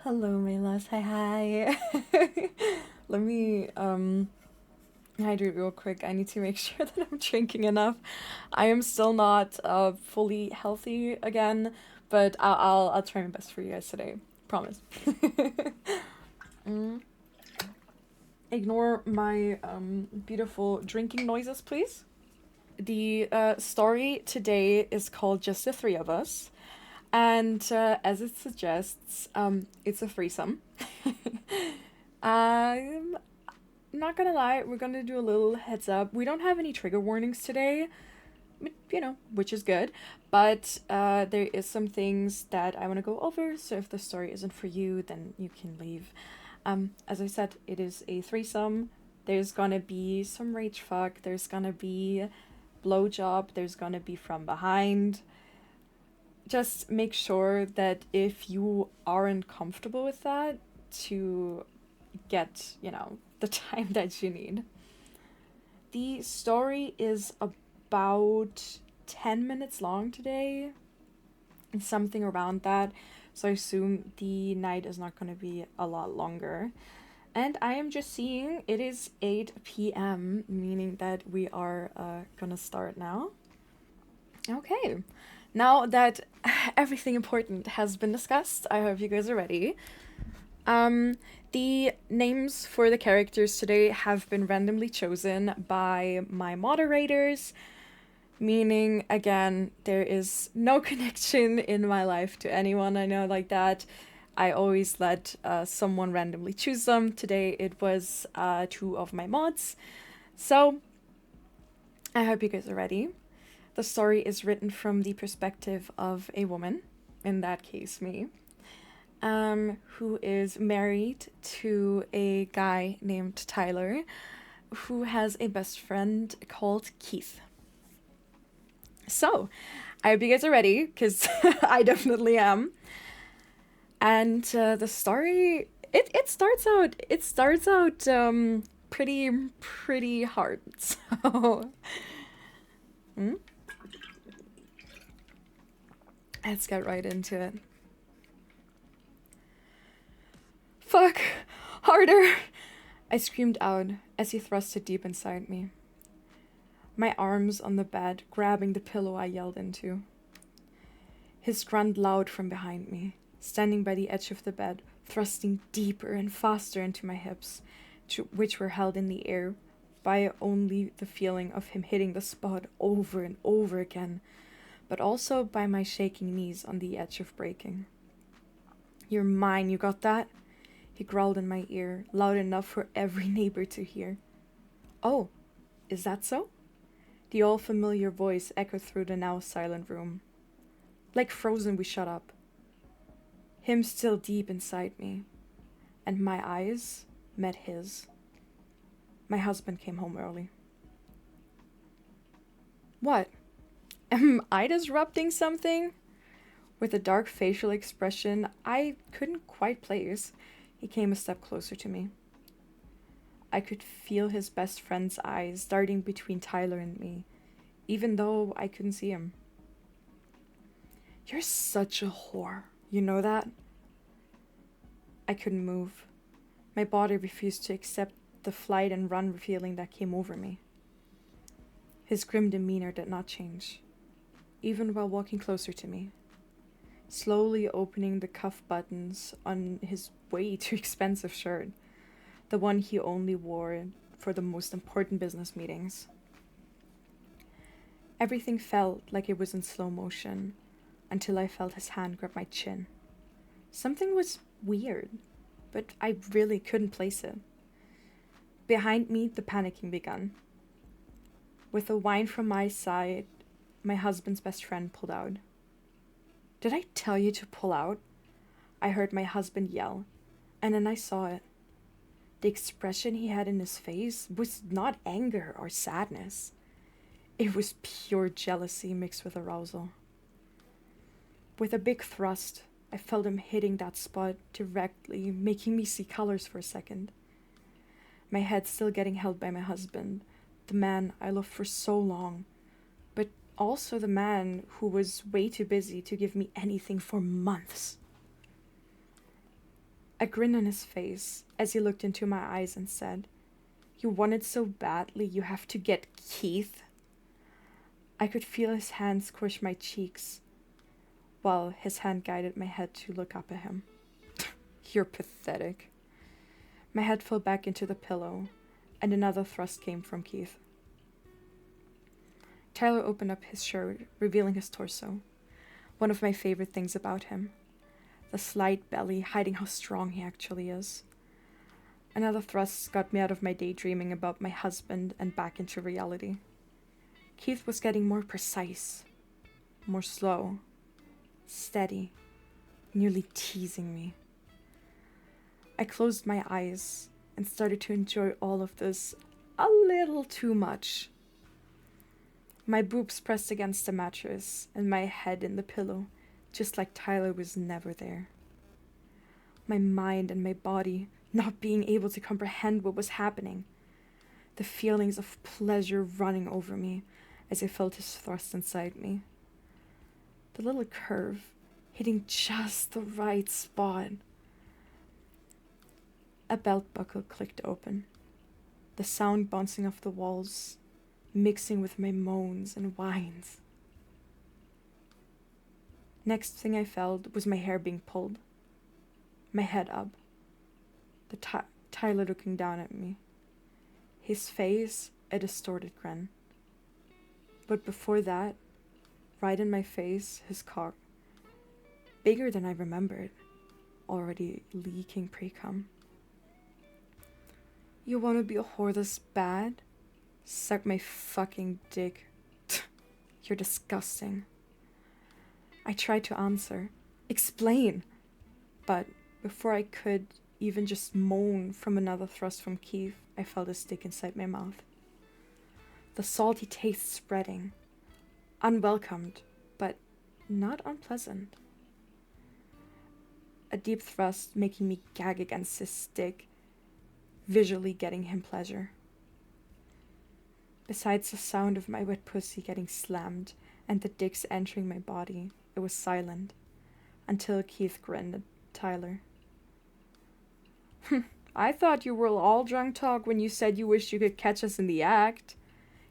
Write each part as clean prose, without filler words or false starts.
Hello, my loves. Hi. Let me hydrate real quick. I need to make sure that I'm drinking enough. I am still not fully healthy again, but I'll try my best for you guys today. Promise. mm. Ignore my beautiful drinking noises, please. The story today is called Just the Three of Us. And as it suggests, it's a threesome. I'm not gonna lie, we're gonna do a little heads up. We don't have any trigger warnings today, which is good. But there is some things that I want to go over. So if the story isn't for you, then you can leave. As I said, it is a threesome. There's gonna be some rage fuck. There's gonna be blowjob. There's gonna be from behind. Just make sure that if you aren't comfortable with that, to get, the time that you need. The story is about 10 minutes long today, and something around that. So I assume the night is not going to be a lot longer. And I am just seeing it is 8 p.m., meaning that we are gonna start now. Okay. Now that everything important has been discussed, I hope you guys are ready. Um, the names for the characters today have been randomly chosen by my moderators, meaning, again, there is no connection in my life to anyone I know like that. I always let someone randomly choose them. Today it was two of my mods. So, I hope you guys are ready. The story is written from the perspective of a woman, in that case, me, who is married to a guy named Tyler, who has a best friend called Keith. So, I hope you guys are ready, because I definitely am. And the story, it starts out pretty hard. So, hmm? Let's get right into it. Fuck! Harder! I screamed out as he thrusted deep inside me. My arms on the bed, grabbing the pillow I yelled into. His grunt loud from behind me, standing by the edge of the bed, thrusting deeper and faster into my hips, which were held in the air by only the feeling of him hitting the spot over and over again, but also by my shaking knees on the edge of breaking. You're mine, you got that? He growled in my ear, loud enough for every neighbor to hear. Oh, is that so? The all-familiar voice echoed through the now silent room. Like frozen, we shut up. Him still deep inside me, and my eyes met his. My husband came home early. What? Am I disrupting something? With a dark facial expression I couldn't quite place, he came a step closer to me. I could feel his best friend's eyes darting between Tyler and me, even though I couldn't see him. You're such a whore, you know that? I couldn't move. My body refused to accept the flight and run feeling that came over me. His grim demeanor did not change, even while walking closer to me, slowly opening the cuff buttons on his way too expensive shirt, the one he only wore for the most important business meetings. Everything felt like it was in slow motion until I felt his hand grab my chin. Something was weird, but I really couldn't place it. Behind me, the panicking began. With a whine from my side, my husband's best friend pulled out. Did I tell you to pull out? I heard my husband yell, and then I saw it. The expression he had in his face was not anger or sadness. It was pure jealousy mixed with arousal. With a big thrust, I felt him hitting that spot directly, making me see colors for a second. My head still getting held by my husband, the man I loved for so long, but also the man who was way too busy to give me anything for months. A grin on his face as he looked into my eyes and said, "You want it so badly you have to get Keith?" I could feel his hand squish my cheeks, while his hand guided my head to look up at him. "You're pathetic." My head fell back into the pillow, and another thrust came from Keith. Tyler opened up his shirt, revealing his torso. One of my favorite things about him. The slight belly hiding how strong he actually is. Another thrust got me out of my daydreaming about my husband and back into reality. Keith was getting more precise, more slow, steady, nearly teasing me. I closed my eyes and started to enjoy all of this a little too much. My boobs pressed against the mattress and my head in the pillow, just like Tyler was never there. My mind and my body not being able to comprehend what was happening. The feelings of pleasure running over me as I felt his thrust inside me. The little curve hitting just the right spot. A belt buckle clicked open, the sound bouncing off the walls, mixing with my moans and whines. Next thing I felt was my hair being pulled, my head up, Tyler looking down at me, his face a distorted grin. But before that, right in my face, his cock, bigger than I remembered, already leaking pre-cum. "You want to be a whore this bad? Suck my fucking dick." "You're disgusting." I tried to answer, explain, but before I could even just moan from another thrust from Keith, I felt a stick inside my mouth. The salty taste spreading, unwelcomed, but not unpleasant. A deep thrust making me gag against his stick, visually getting him pleasure. Besides the sound of my wet pussy getting slammed and the dicks entering my body, it was silent, until Keith grinned at Tyler. "I thought you were all drunk talk when you said you wished you could catch us in the act."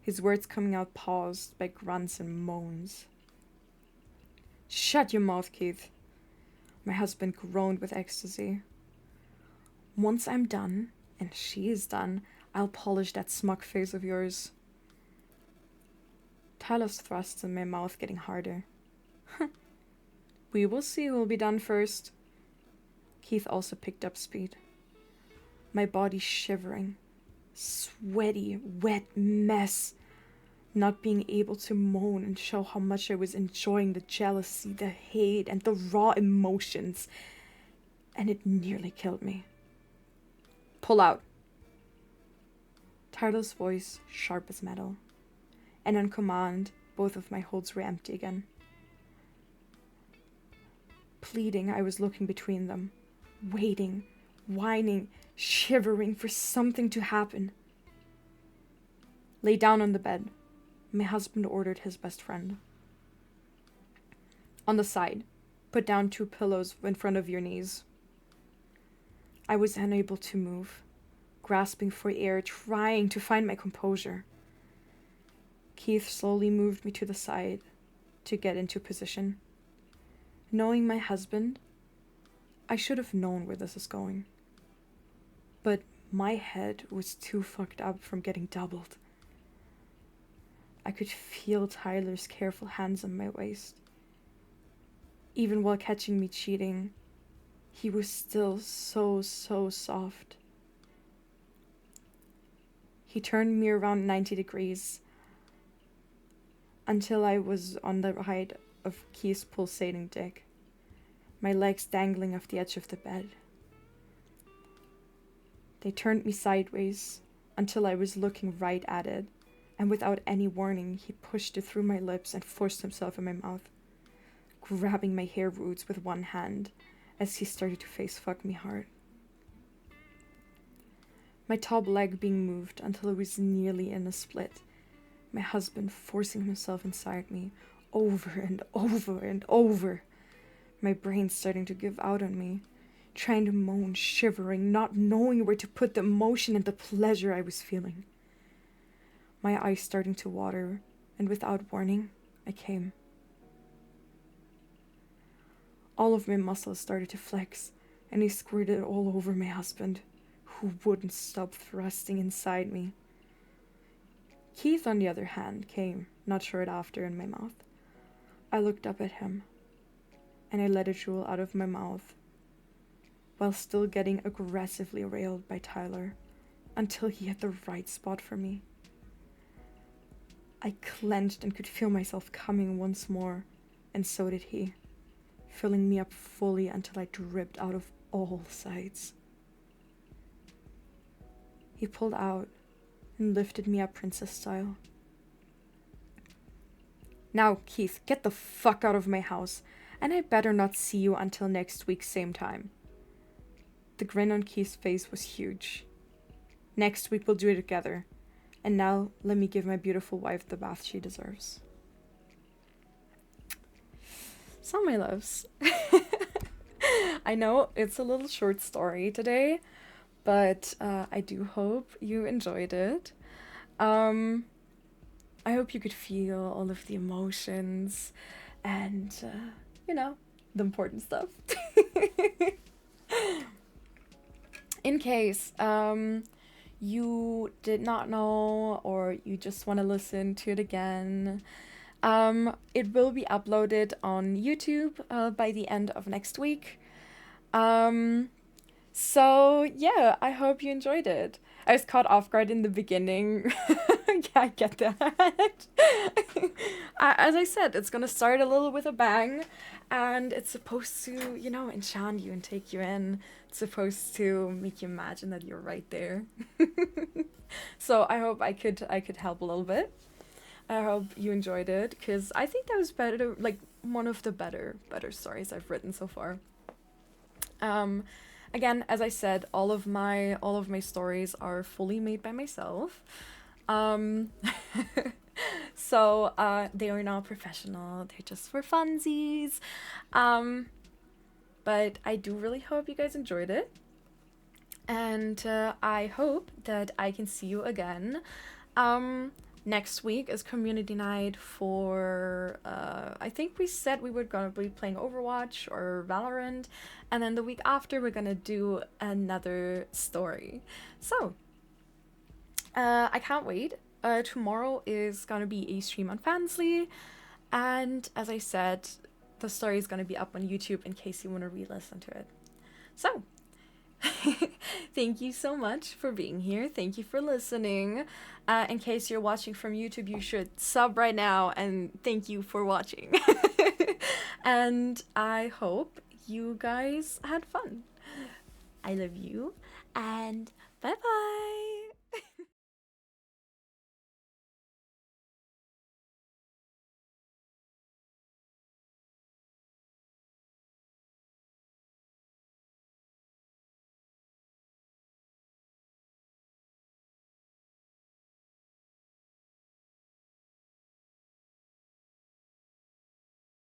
His words coming out paused by grunts and moans. "Shut your mouth, Keith." My husband groaned with ecstasy. "Once I'm done, and she is done, I'll polish that smug face of yours." Tyler's thrusts in my mouth getting harder. "We will see who'll be done first." Keith also picked up speed. My body shivering, sweaty, wet mess, not being able to moan and show how much I was enjoying the jealousy, the hate, and the raw emotions, and it nearly killed me. "Pull out." Tyler's voice sharp as metal, and on command, both of my holds were empty again. Pleading, I was looking between them, waiting, whining, shivering for something to happen. "Lay down on the bed," my husband ordered his best friend. "On the side. Put down 2 pillows in front of your knees." I was unable to move, grasping for air, trying to find my composure. Keith slowly moved me to the side to get into position. Knowing my husband, I should have known where this is going. But my head was too fucked up from getting doubled. I could feel Tyler's careful hands on my waist. Even while catching me cheating, he was still so soft. He turned me around 90 degrees until I was on the height of Keith's pulsating dick, my legs dangling off the edge of the bed. They turned me sideways until I was looking right at it, and without any warning, he pushed it through my lips and forced himself in my mouth, grabbing my hair roots with one hand as he started to face fuck me hard. My top leg being moved until it was nearly in a split, my husband forcing himself inside me over and over and over, my brain starting to give out on me, trying to moan, shivering, not knowing where to put the emotion and the pleasure I was feeling. My eyes starting to water, and without warning, I came. All of my muscles started to flex, and he squirted all over my husband, who wouldn't stop thrusting inside me. Keith, on the other hand, came, not short after, in my mouth. I looked up at him, and I let it drool out of my mouth, while still getting aggressively railed by Tyler, until he hit the right spot for me. I clenched and could feel myself coming once more, and so did he, filling me up fully until I dripped out of all sides. He pulled out and lifted me up princess style. Now, Keith, get the fuck out of my house, and I better not see you until next week, same time. The grin on Keith's face was huge. Next week we'll do it together. And now, let me give my beautiful wife the bath she deserves. So, my loves. I know it's a little short story today, but I do hope you enjoyed it. I hope you could feel all of the emotions and, the important stuff. In case you did not know or you just want to listen to it again, it will be uploaded on YouTube by the end of next week. So yeah, I hope you enjoyed it. I was caught off guard in the beginning. Yeah, I get that. As I said, it's gonna start a little with a bang, and it's supposed to, enchant you and take you in. It's supposed to make you imagine that you're right there. So I hope I could help a little bit. I hope you enjoyed it, because I think that was better, like one of the better stories I've written so far. Again, as I said, all of my stories are fully made by myself. So they are not professional, they're just for funsies. But I do really hope you guys enjoyed it. And I hope that I can see you again. Next week is community night for, I think we said we were gonna be playing Overwatch or Valorant, and then the week after we're gonna do another story. So, I can't wait. Tomorrow is gonna be a stream on Fansly, and as I said, the story is gonna be up on YouTube in case you want to re-listen to it. So, thank you so much for being here. Thank you for listening. In case you're watching from YouTube, you should sub right now, and thank you for watching. And I hope you guys had fun. I love you, and